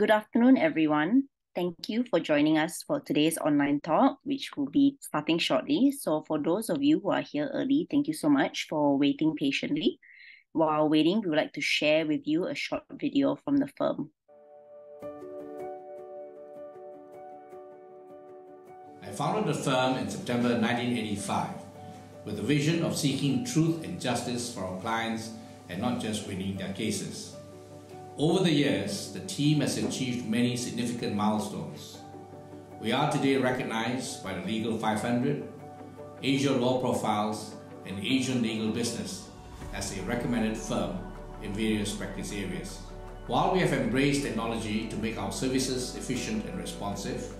Good afternoon, everyone. Thank you for joining us for today's online talk, which will be starting shortly. So for those of you who are here early, thank you so much for waiting patiently. While waiting, we would like to share with you a short video from the firm. I founded the firm in September 1985 with the vision of seeking truth and justice for our clients and not just winning their cases. Over the years, the team has achieved many significant milestones. We are today recognized by the Legal 500, Asia Law Profiles, and Asian Legal Business as a recommended firm in various practice areas. While we have embraced technology to make our services efficient and responsive,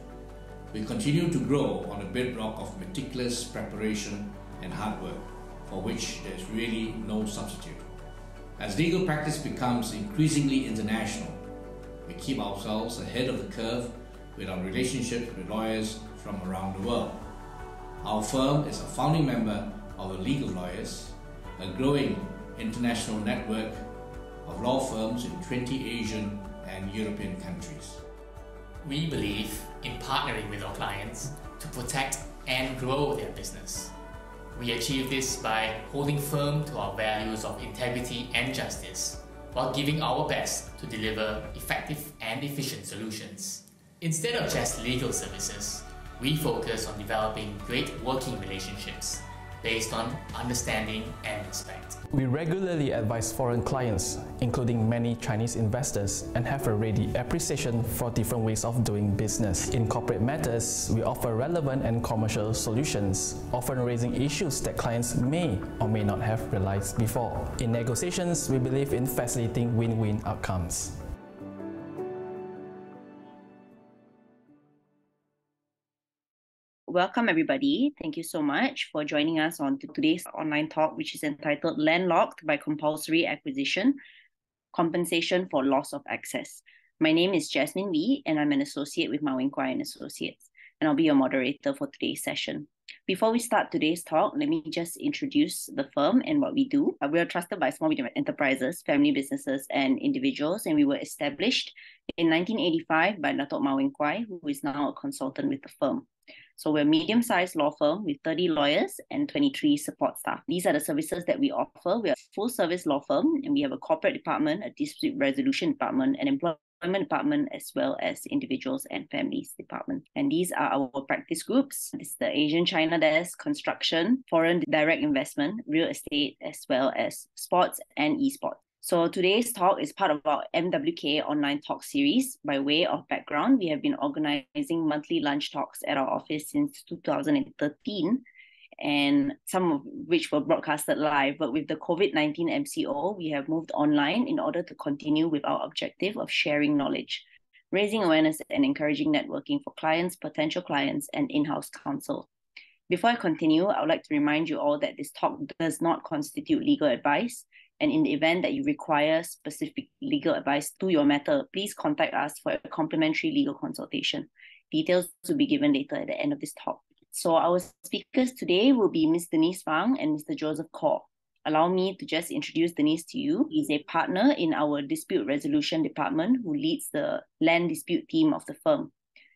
we continue to grow on the bedrock of meticulous preparation and hard work, for which there is really no substitute. As legal practice becomes increasingly international, we keep ourselves ahead of the curve with our relationships with lawyers from around the world. Our firm is a founding member of the Legal Lawyers, a growing international network of law firms in 20 Asian and European countries. We believe in partnering with our clients to protect and grow their business. We achieve this by holding firm to our values of integrity and justice, while giving our best to deliver effective and efficient solutions. Instead of just legal services, we focus on developing great working relationships based on understanding and respect. We regularly advise foreign clients, including many Chinese investors, and have a ready appreciation for different ways of doing business. In corporate matters, we offer relevant and commercial solutions, often raising issues that clients may or may not have realized before. In negotiations, we believe in facilitating win-win outcomes. Welcome, everybody. Thank you so much for joining us on today's online talk, which is entitled Landlocked by Compulsory Acquisition, Compensation for Loss of Access. My name is Jasmine Lee, and I'm an associate with Mawing Kwai and Associates, and I'll be your moderator for today's session. Before we start today's talk, let me just introduce the firm and what we do. We are trusted by small medium enterprises, family businesses, and individuals, and we were established in 1985 by Datuk Mawing Kwai, who is now a consultant with the firm. So we're a medium-sized law firm with 30 lawyers and 23 support staff. These are the services that we offer. We are a full-service law firm, and we have a corporate department, a dispute resolution department, an employment department, as well as individuals and families department. And these are our practice groups. This is the Asian China desk, construction, foreign direct investment, real estate, as well as sports and esports. So today's talk is part of our MWK online talk series. By way of background, we have been organizing monthly lunch talks at our office since 2013, and some of which were broadcasted live. But with the COVID-19 MCO, we have moved online in order to continue with our objective of sharing knowledge, raising awareness, and encouraging networking for clients, potential clients, and in-house counsel. Before I continue, I would like to remind you all that this talk does not constitute legal advice. And in the event that you require specific legal advice to your matter, please contact us for a complimentary legal consultation. Details will be given later at the end of this talk. So our speakers today will be Ms. Denise Phang and Mr. Joseph Khor. Allow me to just introduce Denise to you. He's a partner in our dispute resolution department who leads the land dispute team of the firm.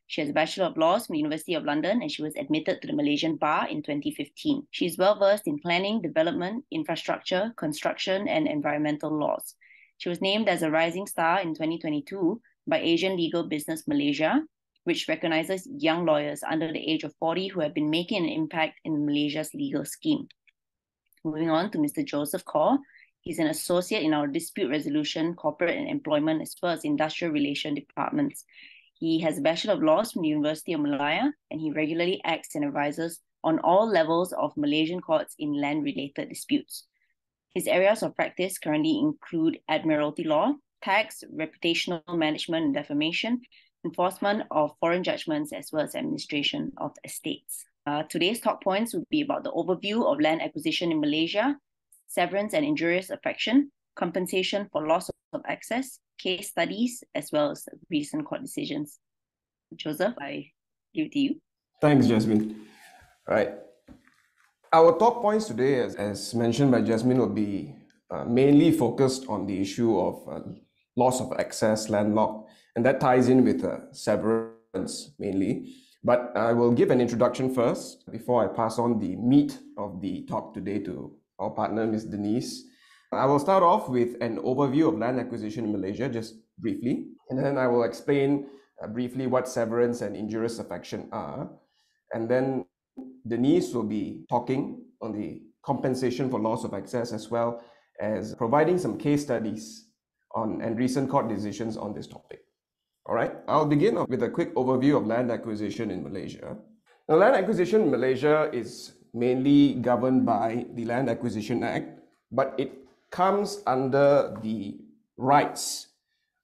She has a Bachelor of Laws from the University of London, and she was admitted to the Malaysian bar in 2015. She is well-versed in planning, development, infrastructure, construction, and environmental laws. She was named as a Rising Star in 2022 by Asian Legal Business Malaysia, which recognizes young lawyers under the age of 40 who have been making an impact in Malaysia's legal scheme. Moving on to Mr. Joseph Khor. He's an associate in our dispute resolution, corporate and employment, as well as industrial relation departments. He has a Bachelor of Laws from the University of Malaya, and he regularly acts and advises on all levels of Malaysian courts in land-related disputes. His areas of practice currently include admiralty law, tax, reputational management and defamation, enforcement of foreign judgments, as well as administration of estates. Today's talk points will be about the overview of land acquisition in Malaysia, severance and injurious affection, compensation for loss of access, case studies, as well as recent court decisions. Joseph, I give it to you. Thanks, Jasmine. All right. Our talk points today, as mentioned by Jasmine, will be mainly focused on the issue of loss of access, landlocked, And that ties in with severance mainly. But I will give an introduction first before I pass on the meat of the talk today to our partner, Ms. Denise. I will start off with an overview of land acquisition in Malaysia, just briefly, and then I will explain briefly what severance and injurious affection are. And then Denise will be talking on the compensation for loss of access, as well as providing some case studies on and recent court decisions on this topic. All right, I'll begin with a quick overview of land acquisition in Malaysia. Now, land acquisition in Malaysia is mainly governed by the Land Acquisition Act, but it comes under the rights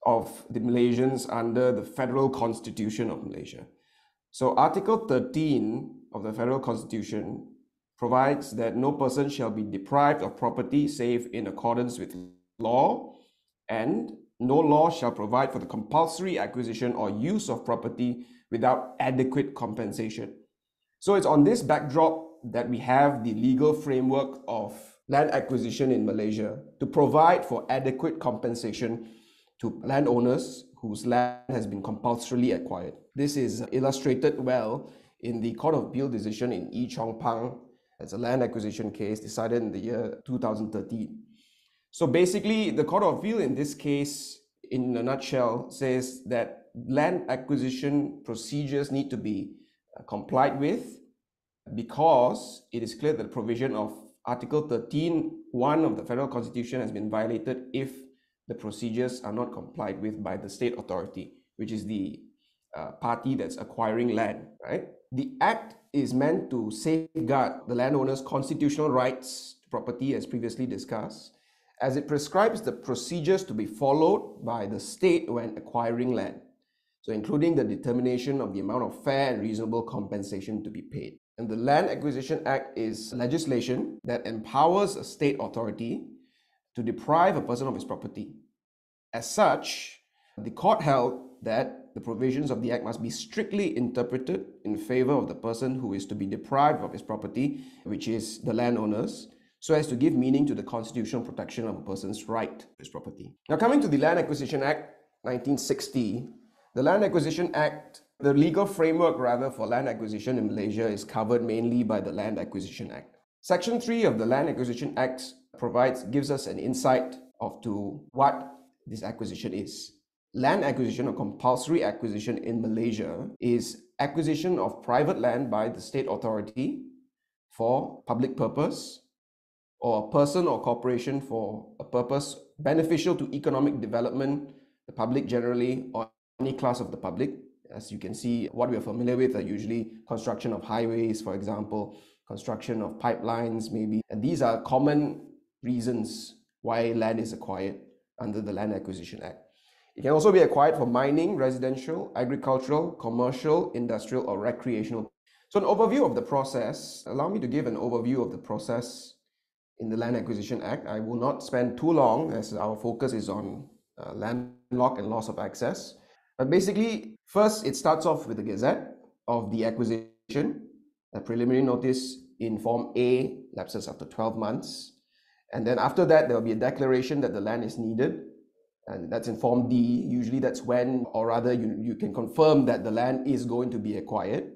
of the Malaysians under the Federal Constitution of Malaysia. So Article 13 of the Federal Constitution provides that no person shall be deprived of property save in accordance with law, and no law shall provide for the compulsory acquisition or use of property without adequate compensation. So it's on this backdrop that we have the legal framework of land acquisition in Malaysia to provide for adequate compensation to landowners whose land has been compulsorily acquired. This is illustrated well in the Court of Appeal decision in Phang. It's a land acquisition case decided in the year 2013. So basically, the Court of Appeal in this case, in a nutshell, says that land acquisition procedures need to be complied with because it is clear that the provision of Article 13(1) of the Federal Constitution has been violated if the procedures are not complied with by the state authority, which is the party that's acquiring land, right? The Act is meant to safeguard the landowner's constitutional rights to property, as previously discussed, as it prescribes the procedures to be followed by the state when acquiring land, so including the determination of the amount of fair and reasonable compensation to be paid. And the Land Acquisition Act is legislation that empowers a state authority to deprive a person of his property. As such, the court held that the provisions of the Act must be strictly interpreted in favor of the person who is to be deprived of his property, which is the landowners, so as to give meaning to the constitutional protection of a person's right to his property. Now, coming to the Land Acquisition Act 1960, the Land Acquisition Act, the legal framework rather for land acquisition in Malaysia is covered mainly by the Land Acquisition Act. Section 3 of the Land Acquisition Act gives us an insight of to what this acquisition is. Land acquisition or compulsory acquisition in Malaysia is acquisition of private land by the state authority for public purpose, or a person or corporation for a purpose beneficial to economic development, the public generally, or any class of the public. As you can see, what we are familiar with are usually construction of highways, for example, construction of pipelines, maybe. And these are common reasons why land is acquired under the Land Acquisition Act. It can also be acquired for mining, residential, agricultural, commercial, industrial, or recreational. So an overview of the process, allow me to give an overview of the process in the Land Acquisition Act. I will not spend too long as our focus is on landlocked and loss of access. But basically, first it starts off with the Gazette of the acquisition. A preliminary notice in Form A lapses after 12 months. And then after that, there will be a declaration that the land is needed. And that's in Form D. Usually that's when, or rather you can confirm that the land is going to be acquired.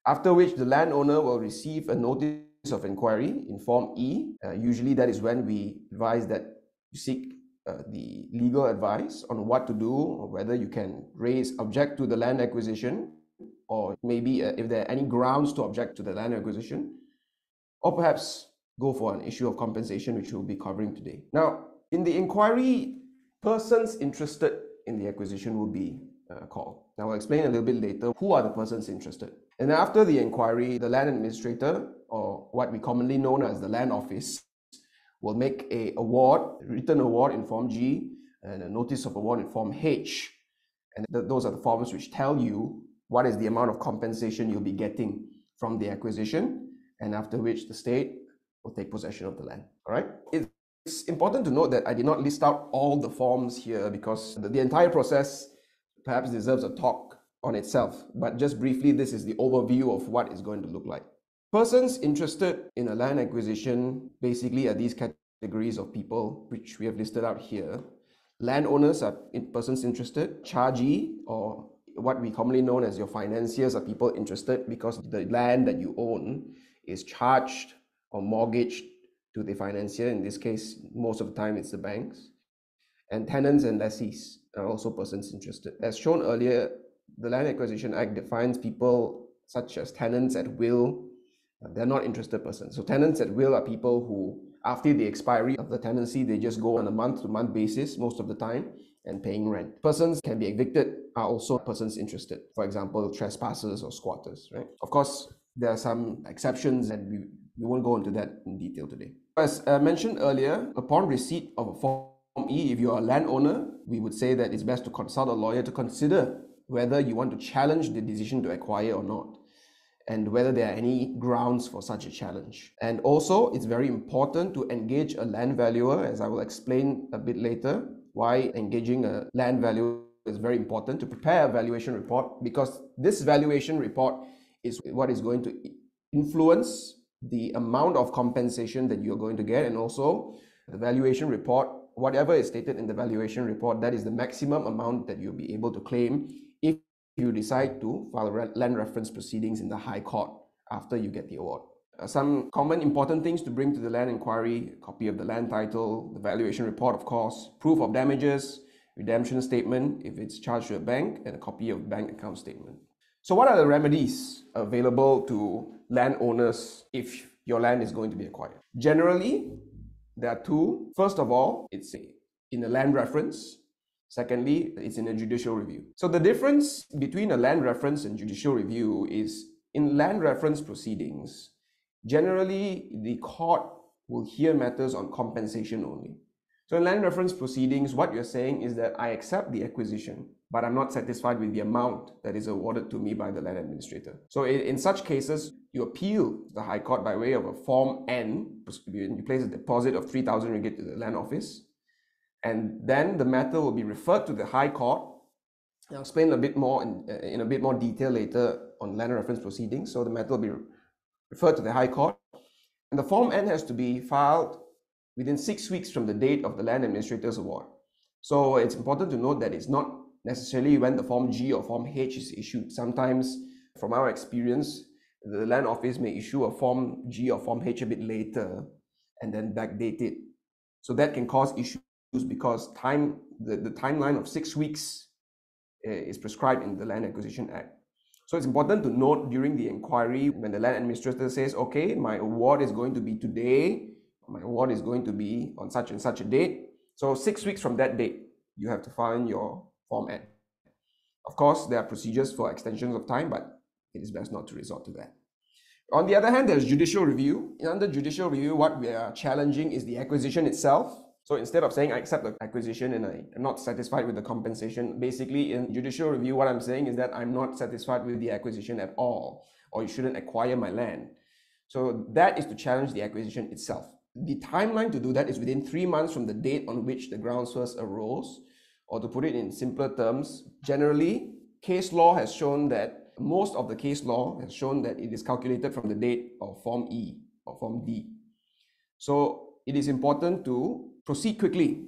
After which the landowner will receive a notice of inquiry in Form E. Usually that is when we advise that you seek the legal advice on what to do, or whether you can object to the land acquisition, or maybe if there are any grounds to object to the land acquisition, or perhaps go for an issue of compensation, which we'll be covering today. Now, in the inquiry, persons interested in the acquisition will be called. Now, I'll explain a little bit later who are the persons interested. And after the inquiry, the land administrator, or what we commonly know as the land office, will make a written award in Form G, and a notice of award in Form H. And those are the forms which tell you what is the amount of compensation you'll be getting from the acquisition, and after which the state will take possession of the land. All right. It's important to note that I did not list out all the forms here because the entire process perhaps deserves a talk on itself. But just briefly, this is the overview of what it's going to look like. Persons interested in a land acquisition basically are these categories of people, which we have listed out here. Landowners are persons interested. Chargee, or what we commonly known as your financiers, are people interested because the land that you own is charged or mortgaged to the financier. In this case, most of the time it's the banks. And tenants and lessees are also persons interested. As shown earlier, the Land Acquisition Act defines people such as tenants at will. They're not interested persons. So tenants at will are people who, after the expiry of the tenancy, they just go on a month-to-month basis most of the time and paying rent. Persons can be evicted are also persons interested. For example, trespassers or squatters, right? Of course, there are some exceptions, and we won't go into that in detail today. As mentioned earlier, upon receipt of a Form E, if you are a landowner, we would say that it's best to consult a lawyer to consider whether you want to challenge the decision to acquire or not, and whether there are any grounds for such a challenge. And also, it's very important to engage a land valuer, as I will explain a bit later, why engaging a land valuer is very important to prepare a valuation report, because this valuation report is what is going to influence the amount of compensation that you're going to get, and also the valuation report, whatever is stated in the valuation report, that is the maximum amount that you'll be able to claim if you decide to file land reference proceedings in the High Court after you get the award. Some common important things to bring to the land inquiry: a copy of the land title, the valuation report, of course, proof of damages, redemption statement if it's charged to a bank, and a copy of bank account statement. So what are the remedies available to landowners if your land is going to be acquired? Generally, there are two. First of all, it's in a land reference. Secondly, it's in a judicial review. So the difference between a land reference and judicial review is, in land reference proceedings, generally the court will hear matters on compensation only. So in land reference proceedings, what you're saying is that I accept the acquisition, but I'm not satisfied with the amount that is awarded to me by the land administrator. So in such cases, you appeal the High Court by way of a Form N. You place a deposit of 3,000 ringgit to the land office, and then the matter will be referred to the High Court. I'll explain a bit more in a bit more detail later on land reference proceedings. So the matter will be referred to the High Court, and the Form N has to be filed within 6 weeks from the date of the land administrator's award. So it's important to note that it's not necessarily when the Form G or Form H is issued. Sometimes, from our experience, the land office may issue a Form G or Form H a bit later and then backdate it. So that can cause issues because the timeline of 6 weeks is prescribed in the Land Acquisition Act. So it's important to note during the inquiry, when the land administrator says, okay, my award is going to be today, my award is going to be on such and such a date. So 6 weeks from that date, you have to file your Form N. Of course, there are procedures for extensions of time, but it is best not to resort to that. On the other hand, there's judicial review. Under judicial review, what we are challenging is the acquisition itself. So instead of saying I accept the acquisition and I'm not satisfied with the compensation, basically in judicial review, what I'm saying is that I'm not satisfied with the acquisition at all, or you shouldn't acquire my land. So that is to challenge the acquisition itself. The timeline to do that is within 3 months from the date on which the grounds first arose, or to put it in simpler terms, generally, case law has shown that, most of the case law has shown that it is calculated from the date of Form E or Form D. So it is important to proceed quickly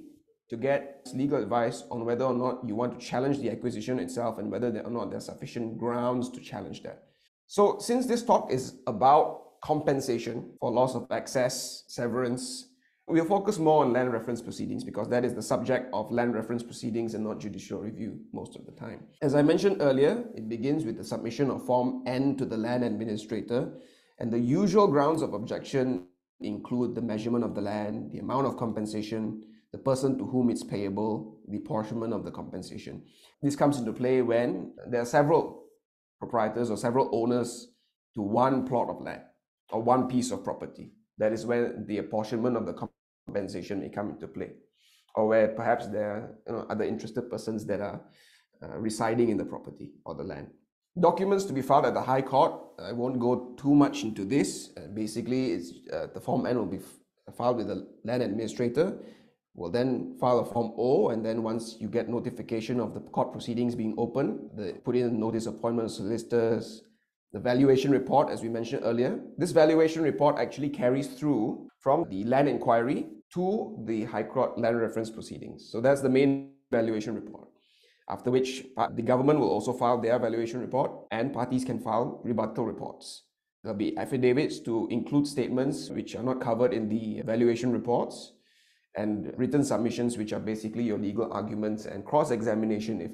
to get legal advice on whether or not you want to challenge the acquisition itself and whether or not there are sufficient grounds to challenge that. So since this talk is about compensation for loss of access, severance, we'll focus more on land reference proceedings because that is the subject of land reference proceedings and not judicial review most of the time. As I mentioned earlier, it begins with the submission of Form N to the land administrator, and the usual grounds of objection include the measurement of the land, the amount of compensation, the person to whom it's payable, the apportionment of the compensation. This comes into play when there are several proprietors or several owners to one plot of land or one piece of property. That is when the apportionment of the compensation may come into play, or where perhaps there are other interested persons that are residing in the property or the land. Documents to be filed at the High Court. I won't go too much into this. Basically, it's, the Form N will be filed with the land administrator. We'll then file a Form O, and then once you get notification of the court proceedings being open, put in a notice of appointment of solicitors, the valuation report, as we mentioned earlier. This valuation report actually carries through from the land inquiry to the High Court land reference proceedings. So that's the main valuation report. After which the government will also file their valuation report and parties can file rebuttal reports. There'll be affidavits to include statements which are not covered in the valuation reports and written submissions which are basically your legal arguments and cross-examination if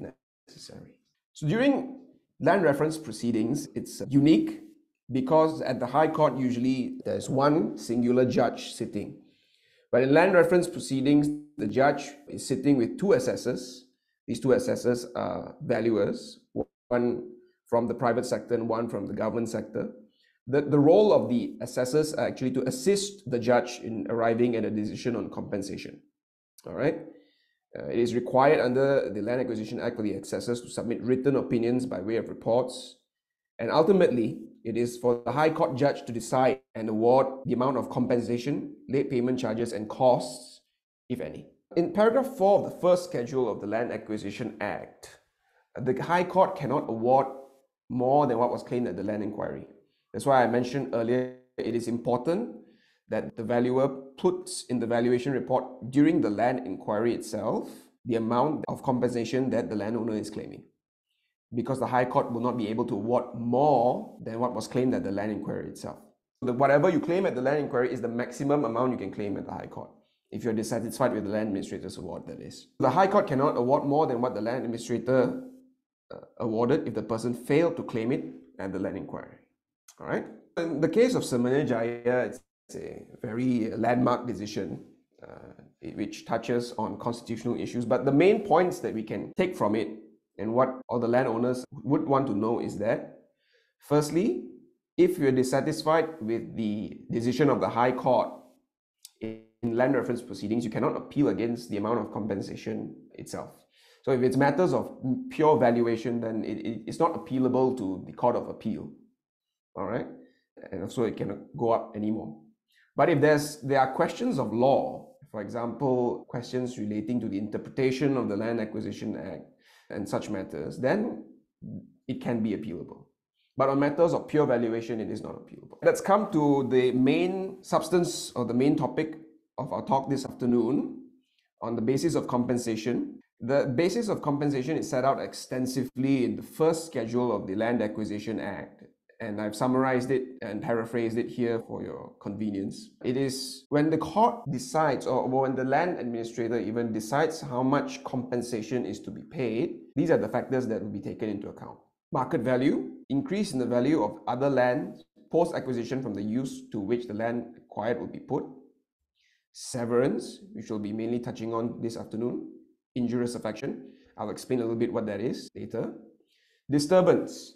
necessary. So during land reference proceedings, it's unique because at the High Court usually there's one singular judge sitting. But in land reference proceedings, the judge is sitting with two assessors. These two assessors are valuers, one from the private sector and one from the government sector. The role of the assessors are actually to assist the judge in arriving at a decision on compensation. All right. It is required under the Land Acquisition Act for the assessors to submit written opinions by way of reports. And ultimately, it is for the High Court judge to decide and award the amount of compensation, late payment charges, and costs, if any. In paragraph 4 of the first schedule of the Land Acquisition Act, the High Court cannot award more than what was claimed at the land inquiry. That's why I mentioned earlier, it is important that the valuer puts in the valuation report during the land inquiry itself the amount of compensation that the landowner is claiming, because the High Court will not be able to award more than what was claimed at the land inquiry itself. Whatever you claim at the land inquiry is the maximum amount you can claim at the High Court, if you're dissatisfied with the land administrator's award, that is. The High Court cannot award more than what the land administrator awarded if the person failed to claim it at the land inquiry. All right. In the case of Severance, it's a very landmark decision which touches on constitutional issues. But the main points that we can take from it and what all the landowners would want to know is that, firstly, if you're dissatisfied with the decision of the High Court in land reference proceedings, you cannot appeal against the amount of compensation itself. So if it's matters of pure valuation, then it's not appealable to the Court of Appeal. All right, and so it cannot go up anymore. But if there are questions of law, for example, questions relating to the interpretation of the Land Acquisition Act and such matters, then it can be appealable. But on matters of pure valuation, it is not appealable. Let's come to the main substance or the main topic of our talk this afternoon on the basis of compensation. The basis of compensation is set out extensively in the first schedule of the Land Acquisition Act. And I've summarized it and paraphrased it here for your convenience. It is when the court decides, or when the land administrator even decides how much compensation is to be paid, these are the factors that will be taken into account. Market value, increase in the value of other land post-acquisition from the use to which the land acquired will be put. Severance, which we'll be mainly touching on this afternoon. Injurious affection, I'll explain a little bit what that is later. Disturbance,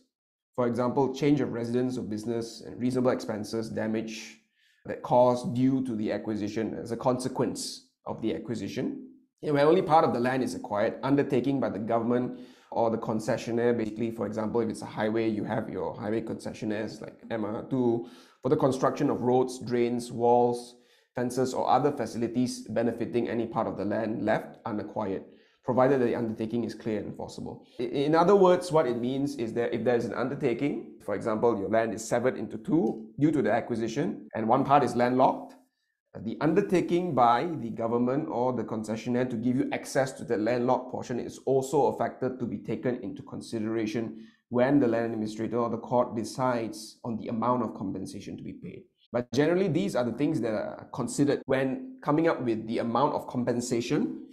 for example, change of residence or business and reasonable expenses, damage that caused due to the acquisition as a consequence of the acquisition. And where only part of the land is acquired, undertaking by the government or the concessionaire. Basically, for example, if it's a highway, you have your highway concessionaires like MR2 for the construction of roads, drains, walls, fences, or other facilities benefiting any part of the land left unacquired, provided that the undertaking is clear and enforceable. In other words, what it means is that if there is an undertaking, for example, your land is severed into two due to the acquisition, and one part is landlocked, the undertaking by the government or the concessionaire to give you access to the landlocked portion is also a factor to be taken into consideration when the land administrator or the court decides on the amount of compensation to be paid. But generally, these are the things that are considered when coming up with the amount of compensation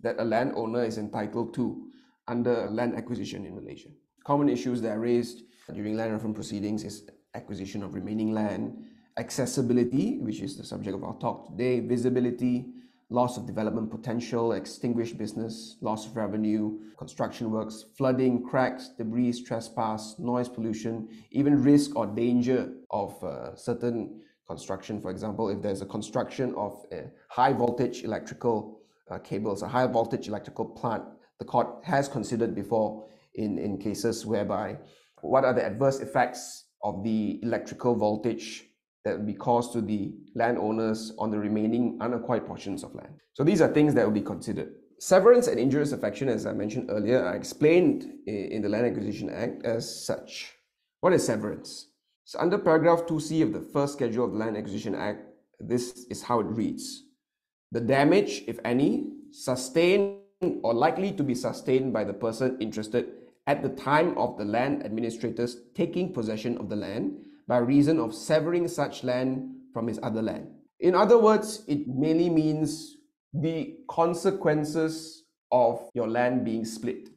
that a landowner is entitled to under land acquisition in Malaysia. Common issues that are raised during land reference proceedings is acquisition of remaining land, accessibility, which is the subject of our talk today, visibility, loss of development potential, extinguished business, loss of revenue, construction works, flooding, cracks, debris, trespass, noise pollution, even risk or danger of certain construction. For example, if there's a construction of a high voltage electrical cables, a high voltage electrical plant, the court has considered before in cases whereby what are the adverse effects of the electrical voltage that will be caused to the landowners on the remaining unacquired portions of land. So these are things that will be considered. Severance and injurious affection, as I mentioned earlier, are explained in the Land Acquisition Act as such. What is severance? So under paragraph 2C of the first schedule of the Land Acquisition Act, this is how it reads. The damage, if any, sustained or likely to be sustained by the person interested at the time of the land administrator's taking possession of the land by reason of severing such land from his other land. In other words, it mainly means the consequences of your land being split.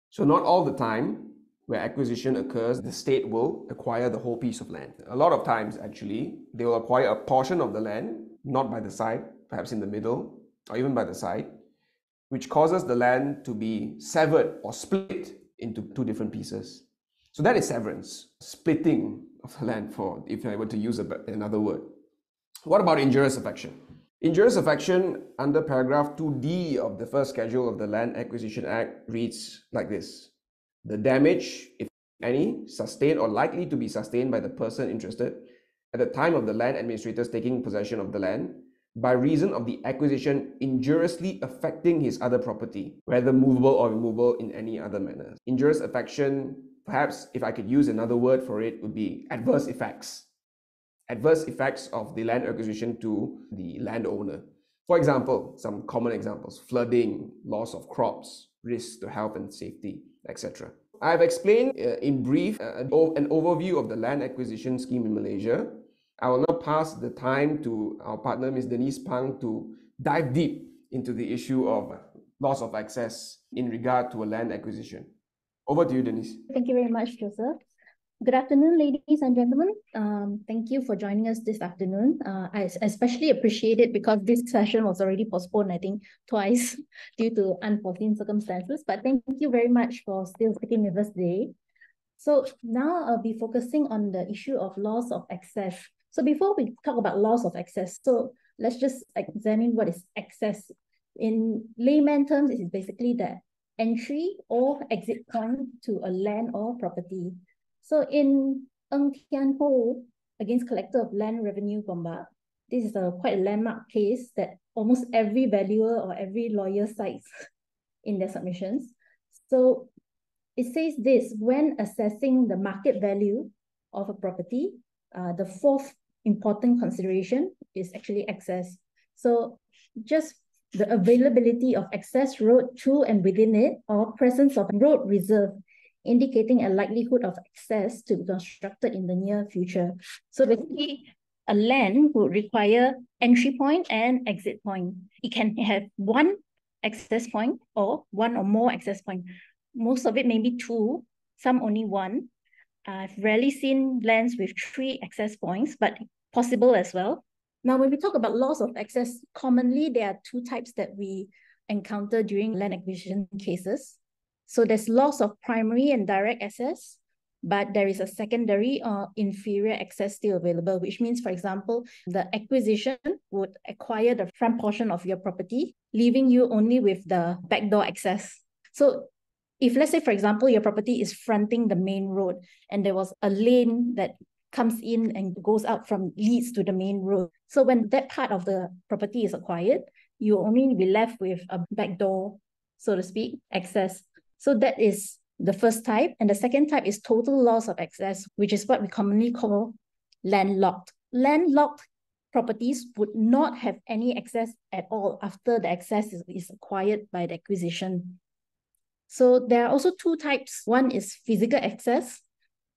So not all the time where acquisition occurs, the state will acquire the whole piece of land. A lot of times, actually, they will acquire a portion of the land, not by the side, perhaps in the middle, or even by the side, which causes the land to be severed or split into two different pieces. So that is severance, splitting of the land, for if I were to use another word. What about injurious affection? Injurious affection under paragraph 2D of the first schedule of the Land Acquisition Act reads like this. The damage, if any, sustained or likely to be sustained by the person interested at the time of the land administrator's taking possession of the land by reason of the acquisition injuriously affecting his other property, whether movable or immovable in any other manner. Injurious affection, perhaps if I could use another word for it, would be adverse effects. Adverse effects of the land acquisition to the landowner. For example, some common examples: flooding, loss of crops, risks to health and safety, etc. I have explained in brief an overview of the land acquisition scheme in Malaysia. I will now pass the time to our partner, Ms. Denise Phang, to dive deep into the issue of loss of access in regard to a land acquisition. Over to you, Denise. Thank you very much, Joseph. Good afternoon, ladies and gentlemen. Thank you for joining us this afternoon. I especially appreciate it because this session was already postponed, I think, twice due to unforeseen circumstances. But thank you very much for still sticking with us today. So now I'll be focusing on the issue of loss of access. So before we talk about loss of access, so let's just examine what is access. In layman terms, it is basically the entry or exit point to a land or property. So in Ng Tian Ho against Collector of Land Revenue Gombak, this is quite a landmark case that almost every valuer or every lawyer cites in their submissions. So it says this: when assessing the market value of a property, the fourth important consideration is actually access. So just the availability of access road to and within it, or presence of road reserve, indicating a likelihood of access to be constructed in the near future. So basically, a land would require entry point and exit point. It can have one access point or one or more access point. Most of it may be two, some only one. I've rarely seen lands with 3 access points, but possible as well. Now, when we talk about loss of access, commonly there are 2 types that we encounter during land acquisition cases. So there's loss of primary and direct access, but there is a secondary or inferior access still available, which means, for example, the acquisition would acquire the front portion of your property, leaving you only with the backdoor access. So if, let's say, for example, your property is fronting the main road and there was a lane that comes in and goes out leads to the main road. So when that part of the property is acquired, you only be left with a backdoor, so to speak, access. So that is the first type. And the second type is total loss of access, which is what we commonly call landlocked. Landlocked properties would not have any access at all after the access is acquired by the acquisition. So there are also 2 types. One is physical access.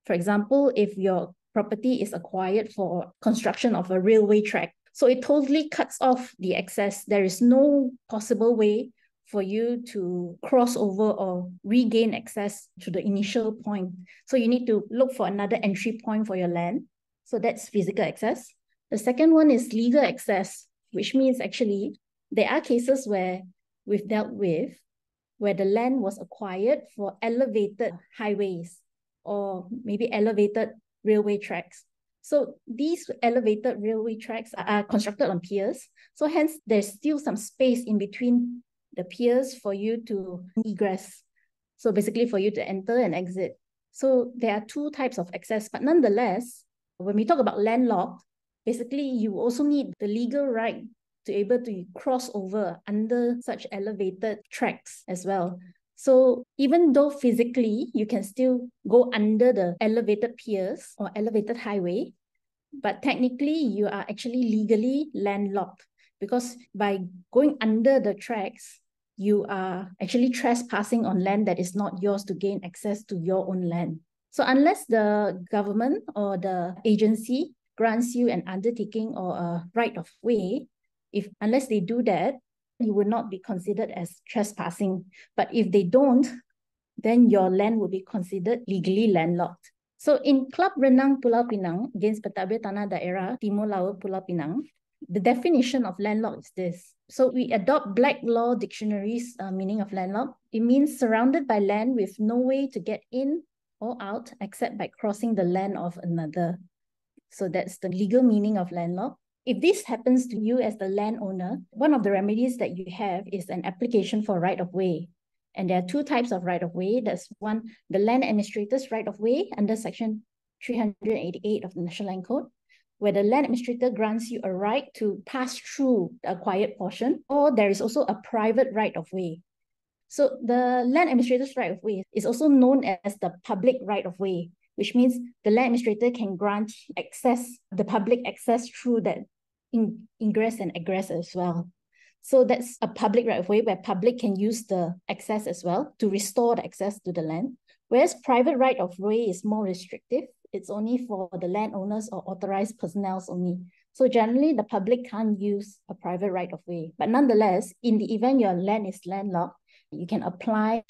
For example, if your property is acquired for construction of a railway track, so it totally cuts off the access. There is no possible way for you to cross over or regain access to the initial point. So you need to look for another entry point for your land. So that's physical access. The second one is legal access, which means actually there are cases where we've dealt with where the land was acquired for elevated highways or maybe elevated railway tracks. So these elevated railway tracks are constructed on piers. So hence there's still some space in between the piers for you to egress. So basically for you to enter and exit. So there are 2 types of access, but nonetheless, when we talk about landlocked, basically you also need the legal right to be able to cross over under such elevated tracks as well. So even though physically you can still go under the elevated piers or elevated highway, but technically you are actually legally landlocked because by going under the tracks, you are actually trespassing on land that is not yours to gain access to your own land. So unless the government or the agency grants you an undertaking or a right of way, unless they do that, you will not be considered as trespassing. But if they don't, then your land will be considered legally landlocked. So in Club Renang Pulau Pinang against Pentadbir Tanah Daerah Timur Laut Pulau Pinang, the definition of landlocked is this. So we adopt Black Law Dictionary's meaning of landlocked. It means surrounded by land with no way to get in or out except by crossing the land of another. So that's the legal meaning of landlocked. If this happens to you as the landowner, one of the remedies that you have is an application for right of way. And there are two types of right of way. There's one, the land administrator's right of way under section 388 of the National Land Code, where the land administrator grants you a right to pass through the acquired portion, or there is also a private right of way. So the land administrator's right of way is also known as the public right of way, which means the land administrator can grant the public access through that ingress and egress as well. So that's a public right of way where public can use the access as well to restore the access to the land. Whereas private right of way is more restrictive. It's only for the landowners or authorized personnel only. So generally the public can't use a private right of way. But nonetheless, in the event your land is landlocked, you can apply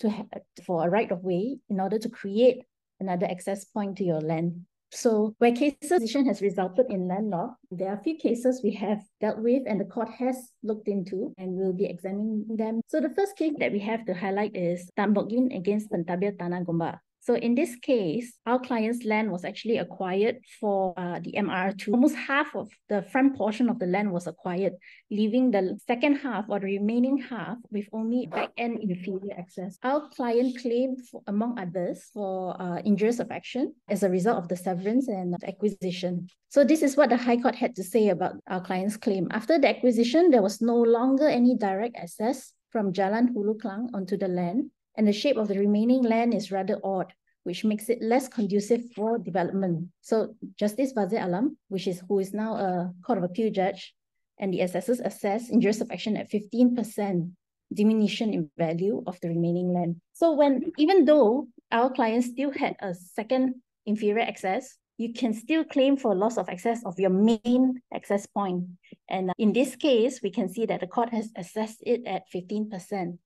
for a right of way in order to create another access point to your land. So where cases decision has resulted in landlocked, there are a few cases we have dealt with and the court has looked into and we'll be examining them. So the first case that we have to highlight is Tan Bok Yin against Pentadbir Tanah Gombak. So in this case, our client's land was actually acquired for the MR2. Almost half of the front portion of the land was acquired, leaving the second half or the remaining half with only back-end inferior access. Our client claimed, among others, for injurious of action as a result of the severance and acquisition. So this is what the High Court had to say about our client's claim. After the acquisition, there was no longer any direct access from Jalan Hulu Klang onto the land, and the shape of the remaining land is rather odd, which makes it less conducive for development. So Justice Fazil Alam, who is now a Court of Appeal judge, and the assessors assess injurious of action at 15% diminution in value of the remaining land. So even though our client still had a second inferior access, you can still claim for loss of access of your main access point. And in this case, we can see that the court has assessed it at 15%.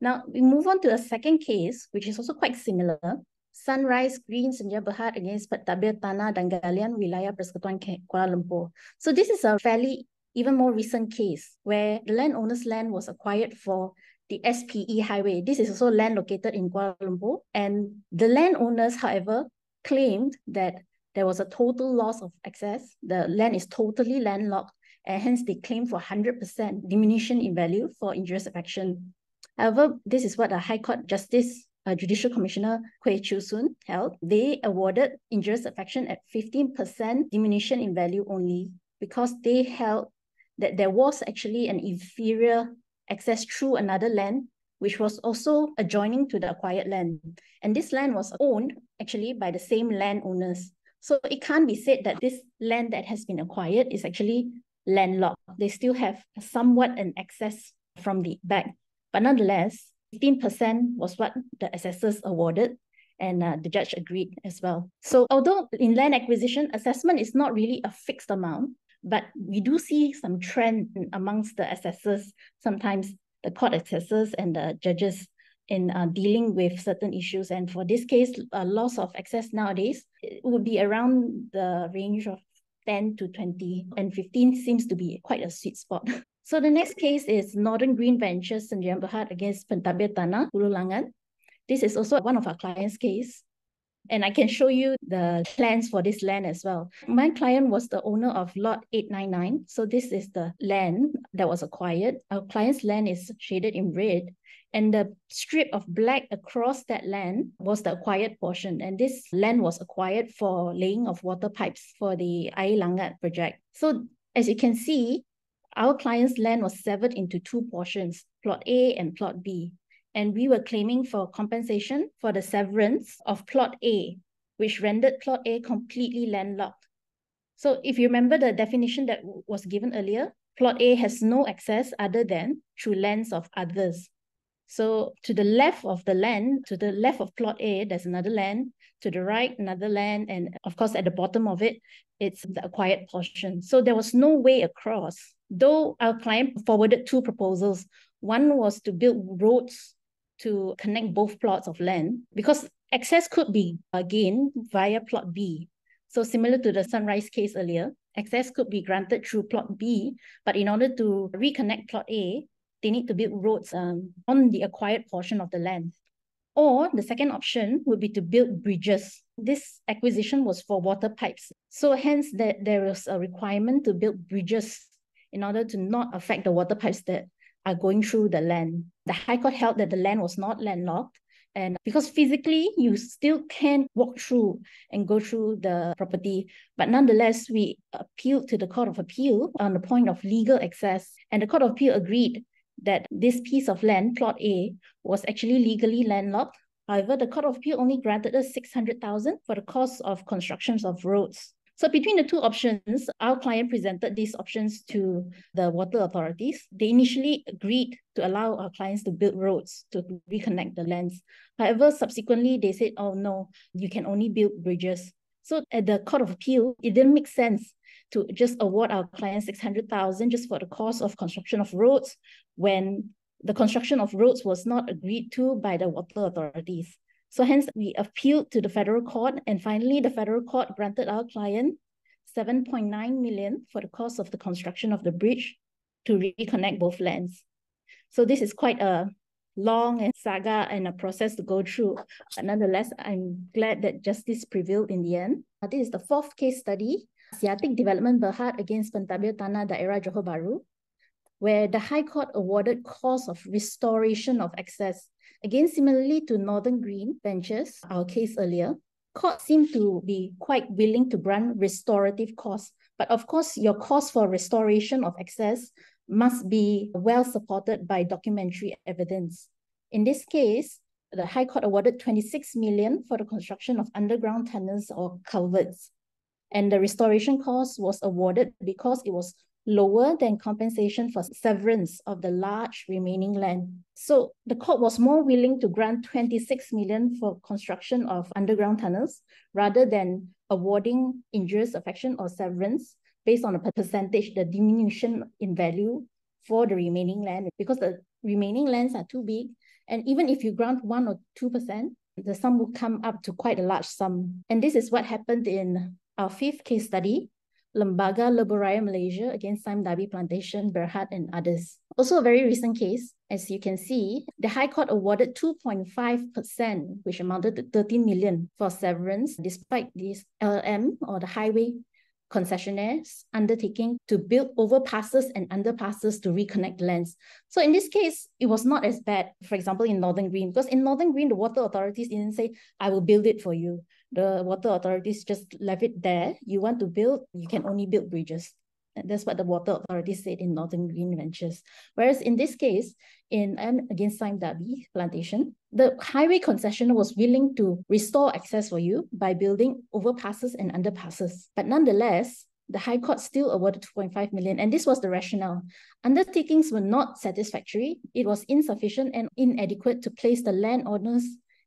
Now, we move on to a second case, which is also quite similar. Sunrise Green Senja Berhad against Pentadbir Tanah dan Galian Wilayah Persekutuan Kuala Lumpur. So this is a fairly even more recent case where the landowner's land was acquired for the SPE highway. This is also land located in Kuala Lumpur. And the landowners, however, claimed that there was a total loss of access. The land is totally landlocked, and hence they claim for 100% diminution in value for injurious of action. However, this is what the High Court Justice Judicial Commissioner Kwee Chiu Soon held. They awarded injurious of action at 15% diminution in value only because they held that there was actually an inferior access through another land, which was also adjoining to the acquired land. And this land was owned actually by the same landowners. So it can't be said that this land that has been acquired is actually landlocked. They still have somewhat an access from the back. But nonetheless, 15% was what the assessors awarded, and the judge agreed as well. So although in land acquisition, assessment is not really a fixed amount, but we do see some trend amongst the assessors, sometimes the court assessors and the judges in dealing with certain issues. And for this case, loss of access nowadays, it would be around the range of 10 to 20, and 15 seems to be quite a sweet spot. So the next case is Northern Green Ventures Senja Berhad against Pentadbir Tanah Hulu Langat. This is also one of our clients' case. And I can show you the plans for this land as well. My client was the owner of lot 899. So this is the land that was acquired. Our client's land is shaded in red. And the strip of black across that land was the acquired portion. And this land was acquired for laying of water pipes for the Air Langat project. So as you can see, our client's land was severed into two portions, plot A and plot B. And we were claiming for compensation for the severance of plot A, which rendered plot A completely landlocked. So if you remember the definition that was given earlier, plot A has no access other than through lands of others. So to the left of the land, to the left of plot A, there's another land. To the right, another land. And of course, at the bottom of it, it's the acquired portion. So there was no way across. Though our client forwarded two proposals, one was to build roads to connect both plots of land, because access could be gained via plot B. So similar to the Sunrise case earlier, access could be granted through plot B, but in order to reconnect plot A, they need to build roads on the acquired portion of the land. Or the second option would be to build bridges. This acquisition was for water pipes. So hence there was a requirement to build bridges in order to not affect the water pipes that are going through the land. The High Court held that the land was not landlocked, and because physically you still can walk through and go through the property, but nonetheless we appealed to the Court of Appeal on the point of legal access, and the Court of Appeal agreed that this piece of land, plot A, was actually legally landlocked. However, the Court of Appeal only granted us 600,000 for the cost of constructions of roads. So between the two options, our client presented these options to the water authorities. They initially agreed to allow our clients to build roads to reconnect the lands. However, subsequently, they said, oh no, you can only build bridges. So at the Court of Appeal, it didn't make sense to just award our clients 600,000 just for the cost of construction of roads when the construction of roads was not agreed to by the water authorities. So hence we appealed to the federal court, and finally the federal court granted our client 7.9 million for the cost of the construction of the bridge to reconnect both lands. So this is quite a long saga and a process to go through. But nonetheless, I'm glad that justice prevailed in the end. This is the fourth case study, Asiatic Development Berhad against Pentadbir Tanah Daerah Johor Bahru, where the High Court awarded cost of restoration of access. Again, similarly to Northern Green Ventures, our case earlier, court seemed to be quite willing to grant restorative costs. But of course, your cost for restoration of access must be well supported by documentary evidence. In this case, the High Court awarded 26 million for the construction of underground tunnels or culverts. And the restoration cost was awarded because it was lower than compensation for severance of the large remaining land. So the court was more willing to grant 26 million for construction of underground tunnels rather than awarding injurious affection or severance based on a percentage, the diminution in value for the remaining land, because the remaining lands are too big. And even if you grant 1 or 2%, the sum will come up to quite a large sum. And this is what happened in our fifth case study, Lembaga Lebuh Malaysia against Sime Darby Plantation, Berhad and others. Also a very recent case, as you can see, the High Court awarded 2.5%, which amounted to 13 million for severance, despite this LLM or the highway concessionaires undertaking to build overpasses and underpasses to reconnect lands. So in this case, it was not as bad, for example, in Northern Green, because in Northern Green, the water authorities didn't say, I will build it for you. The water authorities just left it there. You want to build, you can only build bridges. And that's what the water authorities said in Northern Green Ventures. Whereas in this case, in against Sime Darby Plantation, the highway concessioner was willing to restore access for you by building overpasses and underpasses. But nonetheless, the High Court still awarded 2.5 million, and this was the rationale. Undertakings were not satisfactory. It was insufficient and inadequate to place the landowners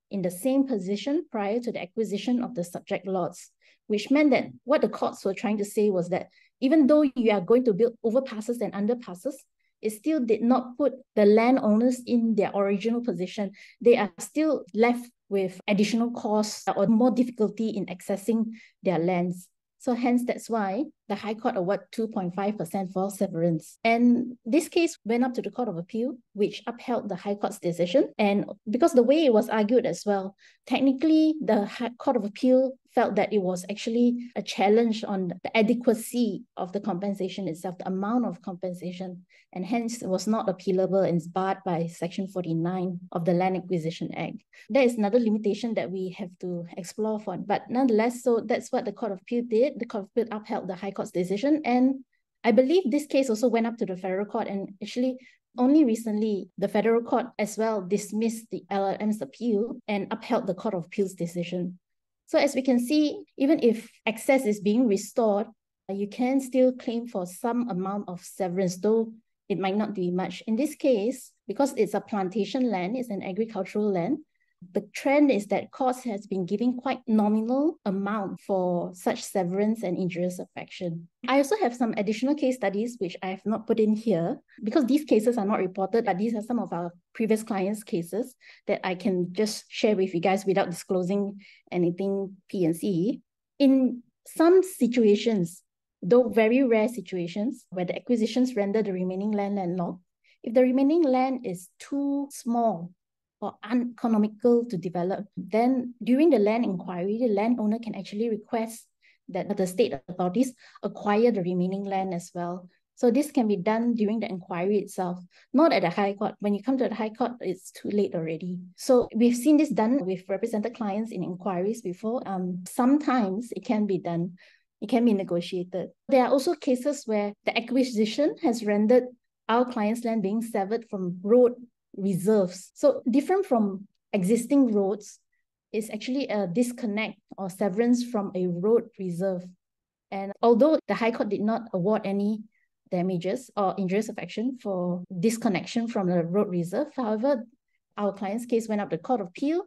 in the same position prior to the acquisition of the subject lots, which meant that what the courts were trying to say was that even though you are going to build overpasses and underpasses, it still did not put the landowners in their original position. They are still left with additional costs or more difficulty in accessing their lands. So hence, that's why the High Court awarded 2.5% for severance. And this case went up to the Court of Appeal, which upheld the High Court's decision. And because the way it was argued as well, technically, the Court of Appeal felt that it was actually a challenge on the adequacy of the compensation itself, the amount of compensation, and hence it was not appealable and is barred by Section 49 of the Land Acquisition Act. There is another limitation that we have to explore for, but nonetheless, so that's what the Court of Appeal did. The Court of Appeal upheld the High Court's decision, and I believe this case also went up to the Federal Court, and actually only recently the Federal Court as well dismissed the LLM's appeal and upheld the Court of Appeal's decision. So as we can see, even if access is being restored, you can still claim for some amount of severance, though it might not be much. In this case, because it's a plantation land, it's an agricultural land, the trend is that courts has been giving quite nominal amount for such severance and injurious affection. I also have some additional case studies which I have not put in here because these cases are not reported, but these are some of our previous clients' cases that I can just share with you guys without disclosing anything P&C. In some situations, though very rare situations, where the acquisitions render the remaining land landlocked, if the remaining land is too small or uneconomical to develop, then during the land inquiry, the landowner can actually request that the state authorities acquire the remaining land as well. So this can be done during the inquiry itself, not at the High Court. When you come to the High Court, it's too late already. So we've seen this done with represented clients in inquiries before. Sometimes it can be done. It can be negotiated. There are also cases where the acquisition has rendered our client's land being severed from road reserves. So different from existing roads is actually a disconnect or severance from a road reserve. And although the High Court did not award any damages or injurious affection for disconnection from the road reserve, however, our client's case went up to the Court of Appeal,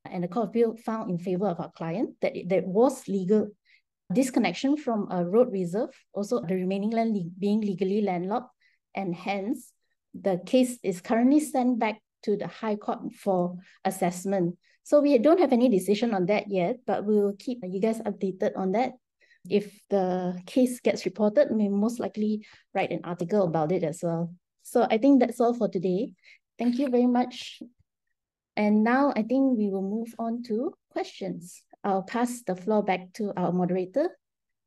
and the Court of Appeal found in favor of our client that there was legal disconnection from a road reserve, also the remaining land being legally landlocked, and hence the case is currently sent back to the High Court for assessment. So we don't have any decision on that yet, but we will keep you guys updated on that. If the case gets reported, we most likely write an article about it as well. So I think that's all for today. Thank you very much. And now I think we will move on to questions. I'll pass the floor back to our moderator,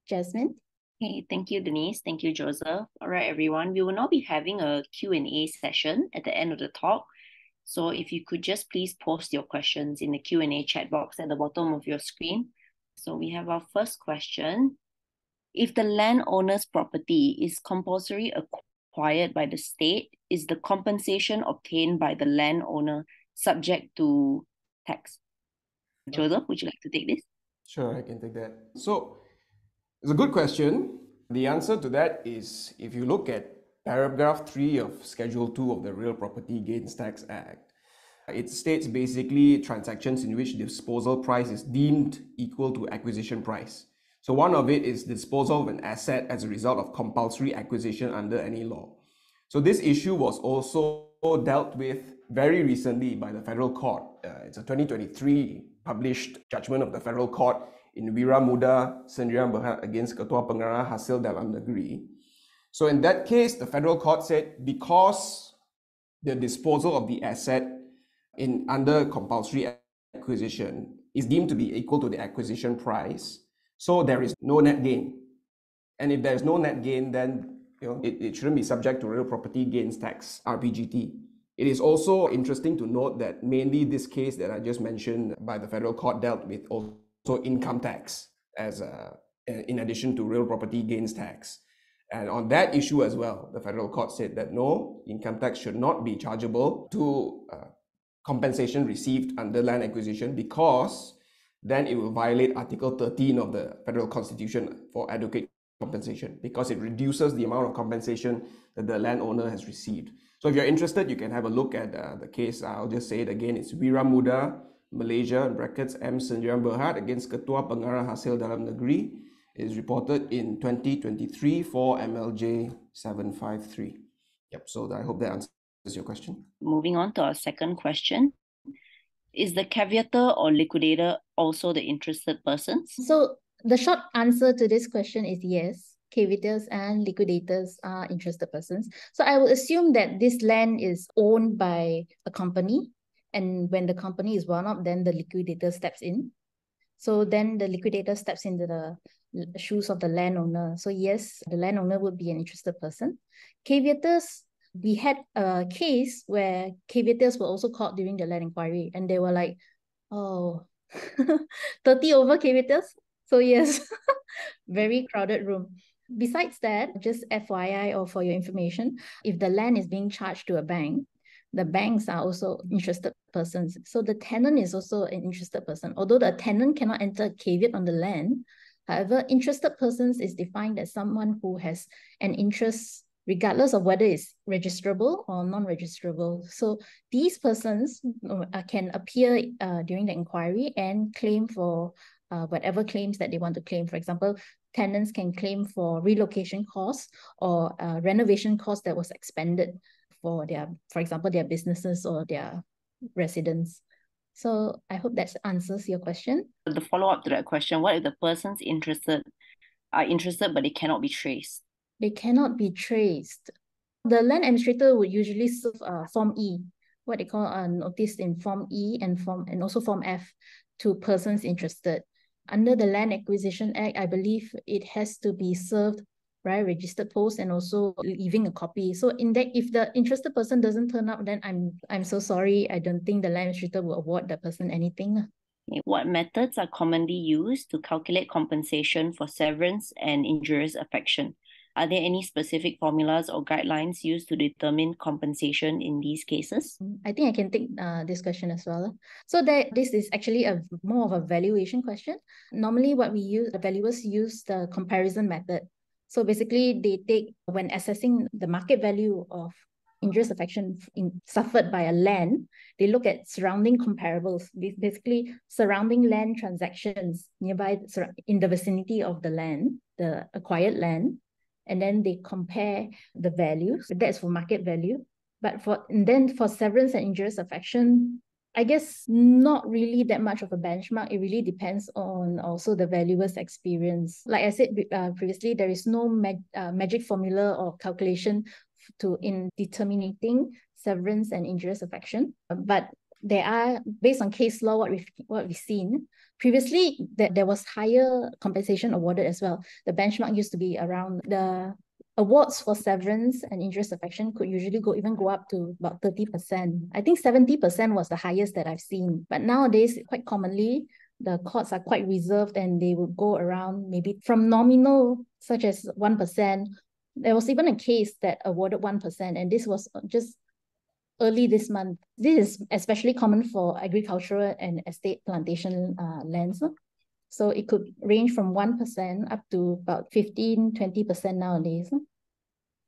Jasmine. Okay, thank you, Denise. Thank you, Joseph. All right, everyone. We will now be having a Q&A session at the end of the talk. So if you could just please post your questions in the Q&A chat box at the bottom of your screen. So we have our first question. If the landowner's property is compulsory acquired by the state, is the compensation obtained by the landowner subject to tax? Joseph, would you like to take this? Sure, I can take that. So it's a good question. The answer to that is if you look at paragraph 3 of Schedule 2 of the Real Property Gains Tax Act, it states basically transactions in which disposal price is deemed equal to acquisition price. So one of it is disposal of an asset as a result of compulsory acquisition under any law. So this issue was also dealt with very recently by the Federal Court. It's a 2023 published judgment of the Federal Court in Wira Muda Sendirian Berhad against Ketua Pengarah Hasil Dalam Negeri. So in that case, the Federal Court said because the disposal of the asset under compulsory acquisition is deemed to be equal to the acquisition price, so there is no net gain. And if there is no net gain, then it shouldn't be subject to Real Property Gains Tax, RPGT. It is also interesting to note that mainly this case that I just mentioned by the Federal Court dealt with also income tax as in addition to Real Property Gains Tax. And on that issue as well, the Federal Court said that no, income tax should not be chargeable to compensation received under land acquisition because then it will violate Article 13 of the Federal Constitution for adequate compensation because it reduces the amount of compensation that the landowner has received. So if you're interested, you can have a look at the case. I'll just say it again. It's Wira Muda, Malaysia, in brackets, M. Sendirian Berhad against Ketua Pengarah Hasil Dalam Negeri. It is reported in 2023 for MLJ 753. Yep, so I hope that answers your question. Moving on to our second question. Is the caveator or liquidator also the interested persons? So the short answer to this question is yes. Caveators and liquidators are interested persons. So I will assume that this land is owned by a company, and when the company is wound up, then the liquidator steps in. So then the liquidator steps into the shoes of the landowner. So yes, the landowner would be an interested person. Caveators, we had a case where caveators were also caught during the land inquiry, and they were like, oh, 30 over caveators. So yes, very crowded room. Besides that, just FYI or for your information, if the land is being charged to a bank, the banks are also interested persons. So the tenant is also an interested person. Although the tenant cannot enter a caveat on the land, However, interested persons is defined as someone who has an interest regardless of whether it's registrable or non-registrable. So these persons can appear during the inquiry and claim for whatever claims that they want to claim. For example, tenants can claim for relocation costs or renovation costs that was expended for for example, their businesses or their residents. So I hope that answers your question. The follow-up to that question, what if the persons are interested but they cannot be traced? They cannot be traced. The land administrator would usually serve Form E, what they call a notice in Form E and also Form F to persons interested. Under the Land Acquisition Act, I believe it has to be served by registered post and also leaving a copy. So in that, if the interested person doesn't turn up, then I'm so sorry. I don't think the land administrator will award that person anything. What methods are commonly used to calculate compensation for severance and injurious affection? Are there any specific formulas or guidelines used to determine compensation in these cases? I think I can take this question as well. So this is actually more of a valuation question. Normally what the valuers use the comparison method. So basically they take, when assessing the market value of injurious affection suffered by a land, they look at surrounding comparables, basically surrounding land transactions nearby in the vicinity of the land, the acquired land, and then they compare the values. That's for market value. But for severance and injurious affection, I guess not really that much of a benchmark. It really depends on also the valuer's experience. Like I said previously, there is no magic formula or calculation in determining severance and injurious affection. But there are, based on case law, what we've seen previously, that there was higher compensation awarded as well. The benchmark used to be around the awards for severance and injurious affection could usually go up to about 30%. I think 70% was the highest that I've seen. But nowadays, quite commonly, the courts are quite reserved and they would go around maybe from nominal, such as 1%. There was even a case that awarded 1%, and this was just early this month. This is especially common for agricultural and estate plantation lands. So it could range from 1% up to about 15-20% nowadays.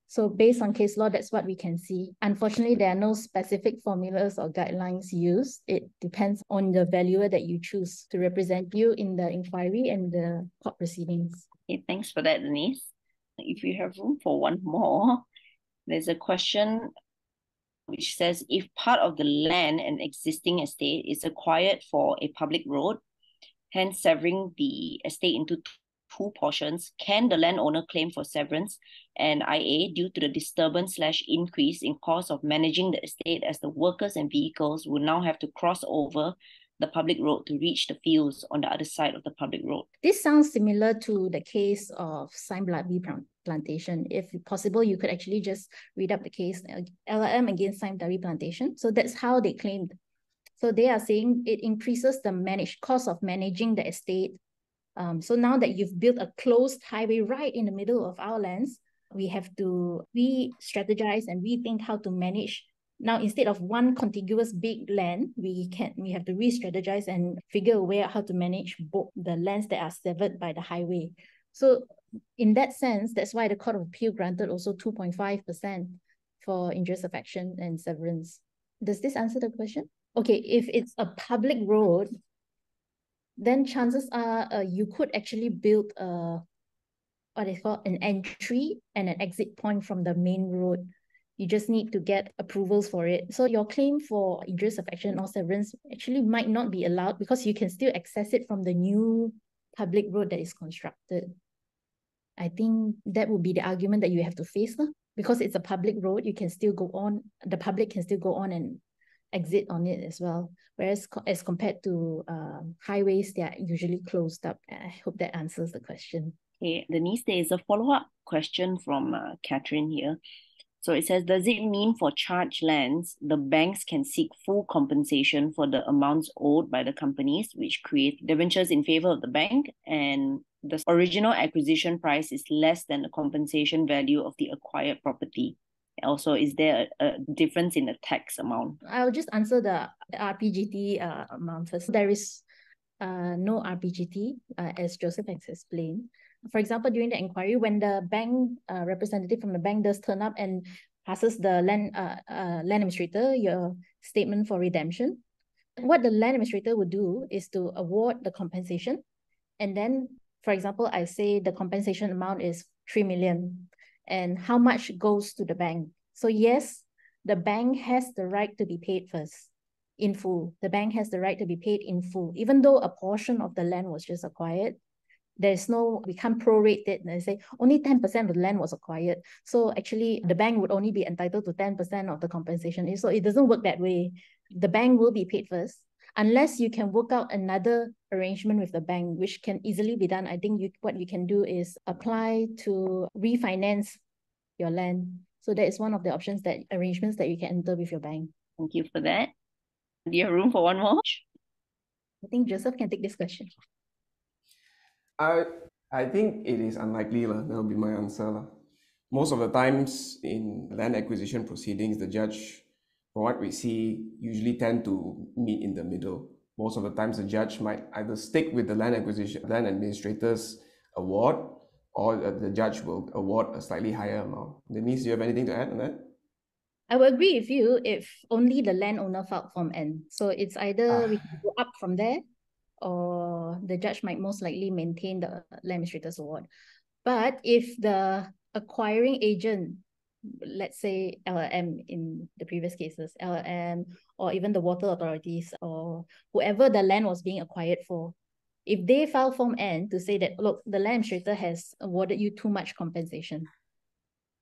So based on case law, that's what we can see. Unfortunately, there are no specific formulas or guidelines used. It depends on the valuer that you choose to represent you in the inquiry and the court proceedings. Okay, thanks for that, Denise. If you have room for one more, there's a question which says, if part of the land and existing estate is acquired for a public road, hence severing the estate into two portions, can the landowner claim for severance and IA due to the disturbance/increase in cost of managing the estate, as the workers and vehicles will now have to cross over the public road to reach the fields on the other side of the public road? This sounds similar to the case of Sime-Bloodby plantation. If possible, you could actually just read up the case, LRM against Sime-Bloodby plantation. So that's how they claimed. So they are saying it increases the cost of managing the estate. So now that you've built a closed highway right in the middle of our lands, we have to re-strategize and rethink how to manage. Now, instead of one contiguous big land, we have to re-strategize and figure a way out how to manage both the lands that are severed by the highway. So in that sense, that's why the Court of Appeal granted also 2.5% for injurious affection and severance. Does this answer the question? Okay, if it's a public road, then chances are you could actually build what is called an entry and an exit point from the main road. You just need to get approvals for it. So your claim for injurious affection or severance actually might not be allowed because you can still access it from the new public road that is constructed. I think that would be the argument that you have to face. Because it's a public road, you can still go on, the public can still go on and exit on it as well. Whereas as compared to highways, they are usually closed up. I hope that answers the question. Okay, Denise, there is a follow-up question from Catherine here. So it says, does it mean for charged lands, the banks can seek full compensation for the amounts owed by the companies, which create debentures in favor of the bank, and the original acquisition price is less than the compensation value of the acquired property? Also, is there a difference in the tax amount? I'll just answer the RPGT amount first. There is no RPGT, as Joseph has explained. For example, during the inquiry, when the bank representative from the bank does turn up and passes the land administrator your statement for redemption, what the land administrator would do is to award the compensation. And then, for example, I say the compensation amount is 3 million and how much goes to the bank. So yes, the bank has the right to be paid first in full. The bank has the right to be paid in full, even though a portion of the land was just acquired. There's no, we can't prorate it and say only 10% of the land was acquired. So actually the bank would only be entitled to 10% of the compensation. So it doesn't work that way. The bank will be paid first, unless you can work out another arrangement with the bank, which can easily be done. I think what you can do is apply to refinance your land. So that is one of the arrangements that you can enter with your bank. Thank you for that. Do you have room for one more? I think Joseph can take this question. I think it is unlikely, that'll be my answer. Most of the times in land acquisition proceedings, the judge, from what we see, usually tend to meet in the middle. Most of the times the judge might either stick with the land administrator's award, or the judge will award a slightly higher amount. Denise, do you have anything to add on that? I will agree with you if only the landowner filed Form N. So it's either we can go up from there, or the judge might most likely maintain the land administrator's award. But if the acquiring agent, let's say LLM in the previous cases, LLM, or even the water authorities, or whoever the land was being acquired for, if they file Form N to say that, look, the land administrator has awarded you too much compensation,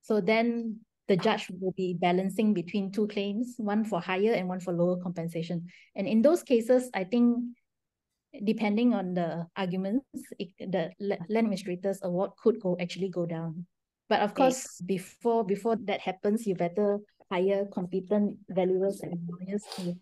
so then the judge will be balancing between two claims, one for higher and one for lower compensation. And in those cases, I think, depending on the arguments, the land administrator's award could actually go down. But of course, before that happens, you better hire competent valuers and lawyers to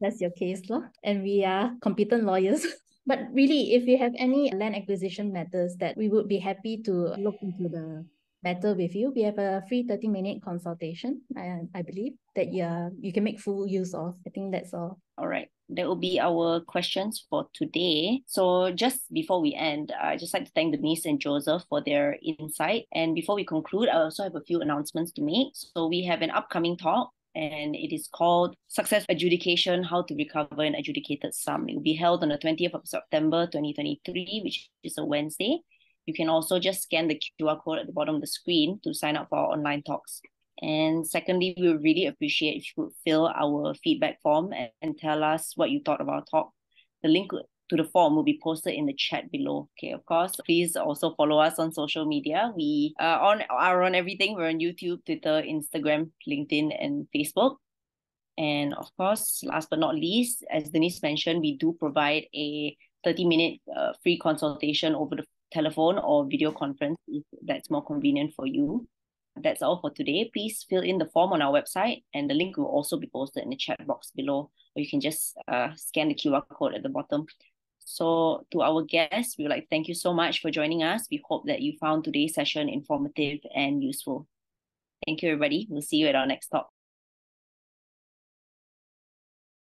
assess your case, and we are competent lawyers. But really, if you have any land acquisition matters, that we would be happy to look into the matter with you. We have a free 30-minute consultation, and I believe that you can make full use of. I think that's all. All right. That will be our questions for today. So just before we end, I'd just like to thank Denise and Joseph for their insight. And before we conclude, I also have a few announcements to make. So we have an upcoming talk, and it is called Success Adjudication, How to Recover an Adjudicated Sum. It will be held on the 20th of September 2023, which is a Wednesday. You can also just scan the QR code at the bottom of the screen to sign up for our online talks. And secondly, we would really appreciate if you could fill our feedback form and tell us what you thought of our talk. The link to the form will be posted in the chat below. Okay, of course, please also follow us on social media. We are on everything. We're on YouTube, Twitter, Instagram, LinkedIn, and Facebook. And of course, last but not least, as Denise mentioned, we do provide a 30-minute free consultation over the telephone or video conference if that's more convenient for you. That's all for today. Please fill in the form on our website, and the link will also be posted in the chat box below, or you can just scan the QR code at the bottom. So to our guests, we would like to thank you so much for joining us. We hope that you found today's session informative and useful. Thank you, everybody. We'll see you at our next talk.